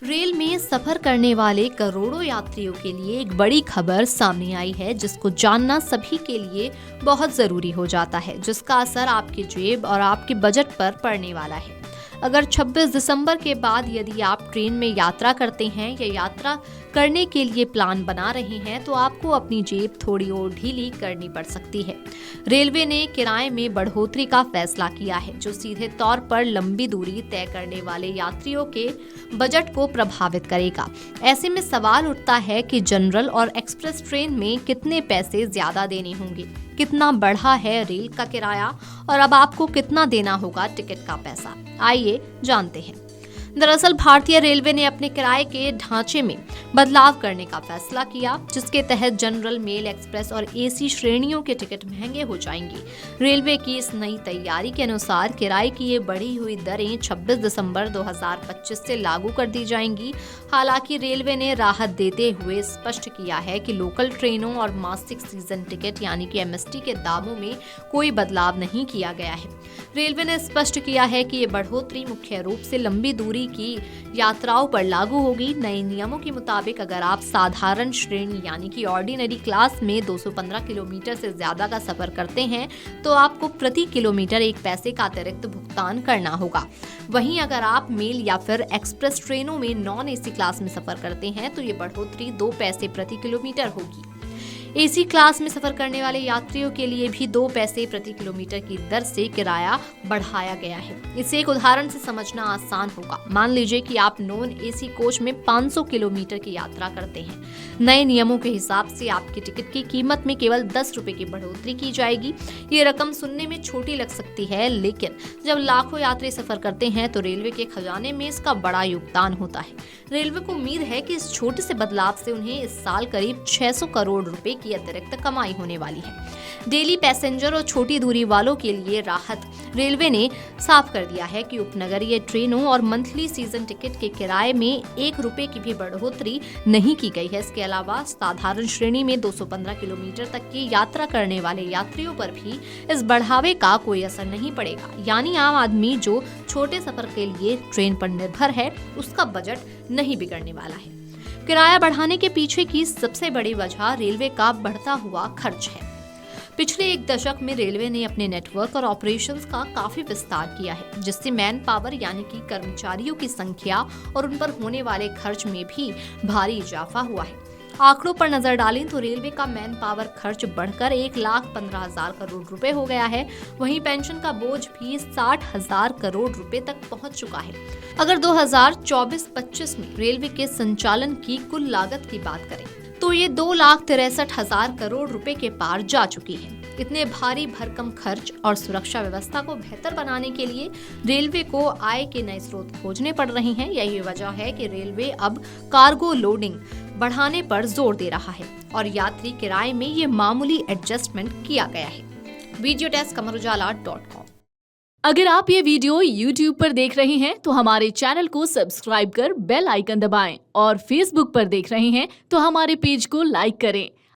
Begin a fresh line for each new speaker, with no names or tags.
Rail में सफर करने वाले करोड़ों यात्रियों के लिए एक बड़ी खबर सामने आई है, जिसको जानना सभी के लिए बहुत जरूरी हो जाता है, जिसका असर आपकी जेब और आपके बजट पर पड़ने वाला है। अगर 26 दिसंबर के बाद यदि आप ट्रेन में यात्रा करते हैं या यात्रा करने के लिए प्लान बना रहे हैं, तो आपको अपनी जेब थोड़ी और ढीली करनी पड़ सकती है। रेलवे ने किराए में बढ़ोतरी का फैसला किया है, जो सीधे तौर पर लंबी दूरी तय करने वाले यात्रियों के बजट को प्रभावित करेगा। ऐसे में सवाल उठता है कि जनरल और एक्सप्रेस ट्रेन में कितने पैसे ज्यादा देने होंगे, कितना बढ़ा है रेल का किराया और अब आपको कितना देना होगा टिकट का पैसा। आइए जानते हैं। दरअसल भारतीय रेलवे ने अपने किराए के ढांचे में बदलाव करने का फैसला किया, जिसके तहत जनरल, मेल, एक्सप्रेस और एसी श्रेणियों के टिकट महंगे हो जाएंगे। रेलवे की इस नई तैयारी के अनुसार किराए की ये बढ़ी हुई दरें 26 दिसंबर 2025 से लागू कर दी जाएंगी। हालांकि रेलवे ने राहत देते हुए स्पष्ट किया है कि लोकल ट्रेनों और मासिक सीजन टिकट यानी कि एमएसटी के दामों में कोई बदलाव नहीं किया गया है। रेलवे ने स्पष्ट किया है कि ये बढ़ोतरी मुख्य रूप से लंबी दूरी की यात्राओं पर लागू होगी। नए नियमों के मुताबिक अगर आप साधारण श्रेणी यानी कि ऑर्डिनरी क्लास में 215 किलोमीटर से ज्यादा का सफर करते हैं, तो आपको प्रति किलोमीटर 1 पैसे का अतिरिक्त भुगतान करना होगा। वहीं अगर आप मेल या फिर एक्सप्रेस ट्रेनों में नॉन एसी क्लास में सफर करते हैं, तो ये बढ़ोतरी 2 पैसे प्रति किलोमीटर होगी। एसी क्लास में सफर करने वाले यात्रियों के लिए भी 2 पैसे प्रति किलोमीटर की दर से किराया बढ़ाया गया है। इसे एक उदाहरण से समझना आसान होगा। मान लीजिए कि आप नॉन एसी कोच में 500 किलोमीटर की यात्रा करते हैं। नए नियमों के हिसाब से आपकी टिकट की कीमत में केवल 10 रुपए की बढ़ोतरी की जाएगी। ये रकम सुनने में छोटी लग सकती है, लेकिन जब लाखों यात्री सफर करते हैं तो रेलवे के खजाने में इसका बड़ा योगदान होता है। रेलवे को उम्मीद है कि इस छोटे से बदलाव से उन्हें इस साल करीब 600 करोड़ रुपए की अतिरिक्त कमाई होने वाली है। डेली पैसेंजर और छोटी दूरी वालों के लिए राहत रेलवे ने साफ कर दिया है कि उपनगरीय ट्रेनों और मंथली सीजन टिकट के किराए में 1 रुपए की भी बढ़ोतरी नहीं की गई है। इसके अलावा साधारण श्रेणी में 215 किलोमीटर तक की यात्रा करने वाले यात्रियों पर भी इस बढ़ावे का कोई असर नहीं पड़ेगा। यानी आम आदमी जो छोटे सफर के लिए ट्रेन पर निर्भर है, उसका बजट नहीं बिगड़ने वाला है। किराया बढ़ाने के पीछे की सबसे बड़ी वजह रेलवे का बढ़ता हुआ खर्च है। पिछले 1 दशक में रेलवे ने अपने नेटवर्क और ऑपरेशंस का काफी विस्तार किया है, जिससे मैन पावर यानी कि कर्मचारियों की संख्या और उन पर होने वाले खर्च में भी भारी इजाफा हुआ है। आंकड़ों पर नजर डालें तो रेलवे का मैन पावर खर्च बढ़कर 1,15,000 करोड़ रुपए हो गया है। वहीं पेंशन का बोझ भी 60,000 करोड़ रुपए तक पहुंच चुका है। अगर 2024-25 में रेलवे के संचालन की कुल लागत की बात करें तो ये 2,63,000 करोड़ रुपए के पार जा चुकी है। इतने भारी भरकम खर्च और सुरक्षा व्यवस्था को बेहतर बनाने के लिए रेलवे को आय के नए स्रोत खोजने पड़ रहे हैं। यही वजह है कि रेलवे अब कार्गो लोडिंग बढ़ाने पर जोर दे रहा है और यात्री किराए में ये मामूली एडजस्टमेंट किया गया है। Video desk amarujala.com।
अगर आप ये वीडियो YouTube पर देख रहे हैं तो हमारे चैनल को सब्सक्राइब कर बेल आइकन दबाएं और Facebook पर देख रहे हैं तो हमारे पेज को लाइक करें।